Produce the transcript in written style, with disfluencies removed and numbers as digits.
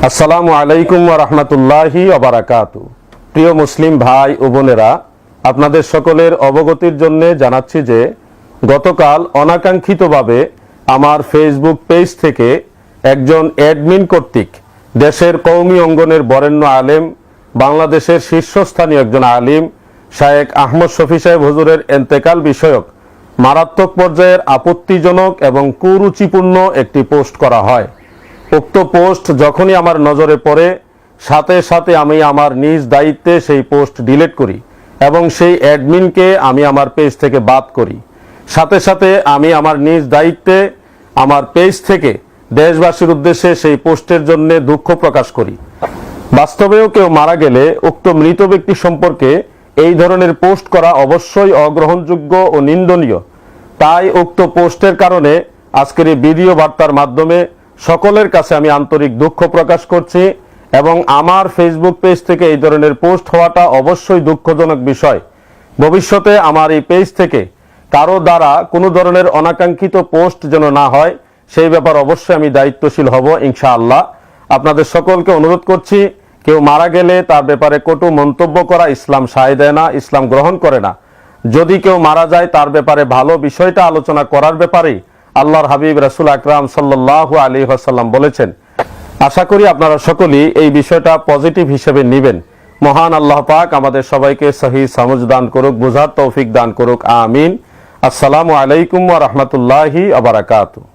আসসালামু আলাইকুম ওয়া রাহমাতুল্লাহি ওয়া বারাকাতুহু। প্রিয় মুসলিম ভাই ও বোনেরা, আপনাদের সকলের অবগতির জন্য জানাচ্ছি যে গতকাল অনাকাঙ্ক্ষিতভাবে আমার ফেসবুক পেজ থেকে একজন অ্যাডমিন কর্তৃক দেশের কওমি অঙ্গনের বরেণ্য আলেম, বাংলাদেশের শীর্ষস্থানীয় একজন আলিম শায়েখ আহমদ শফি সাহেব হুজুরের ইন্তেকাল বিষয়ক মারাত্মক পর্যায়ের আপত্তিজনক এবং কুরুচিপূর্ণ একটি পোস্ট করা হয়। উক্ত পোস্ট যখনই আমার নজরে পড়ে, সাথে সাথে আমি আমার নিজ দায়িত্বে সেই পোস্ট ডিলিট করি এবং সেই অ্যাডমিনকে আমি আমার পেজ থেকে বাদ করি। সাথে সাথে আমি আমার নিজ দায়িত্বে আমার পেজ থেকে দেশবাসীর উদ্দেশ্যে সেই পোস্টের জন্য দুঃখ প্রকাশ করি। বাস্তবেও কেউ মারা গেলে উক্ত মৃত ব্যক্তি সম্পর্কে এই ধরনের পোস্ট করা অবশ্যই অগ্রহণযোগ্য ও নিন্দনীয়। তাই উক্ত পোস্টের কারণে আজকের এই ভিডিও বার্তার মাধ্যমে সকলের কাছে আমি আন্তরিক দুঃখ প্রকাশ করছি এবং আমার ফেসবুক পেজ থেকে এই ধরনের পোস্ট হওয়াটা অবশ্যই দুঃখজনক বিষয়। ভবিষ্যতে আমার এই পেজ থেকে কারো দ্বারা কোনো ধরনের অনাকাঙ্ক্ষিত পোস্ট যেন না হয়, সেই ব্যাপার অবশ্যই আমি দায়িত্বশীল হব ইনশাআল্লাহ। আপনাদের সকলকে অনুরোধ করছি, কেউ মারা গেলে তার ব্যাপারে কটু মন্তব্য করা ইসলাম সায় দেয় না, ইসলাম গ্রহণ করে না। যদি কেউ মারা যায় তার ব্যাপারে ভালো বিষয়টা আলোচনা করার ব্যাপারেই আল্লাহর হাবিব রাসূল আকরাম সাল্লাল্লাহু আলাইহি ওয়াসাল্লাম বলেছেন। আশা করি আপনারা সকলেই এই বিষয়টা পজিটিভ হিসেবে নেবেন। মহান আল্লাহ পাক আমাদের সবাইকে সহিহ সমঝ দান করুক, বুঝার তৌফিক দান করুক, আমিন। আসসালামু আলাইকুম ওয়া রাহমাতুল্লাহি ওয়া বারাকাতুহু।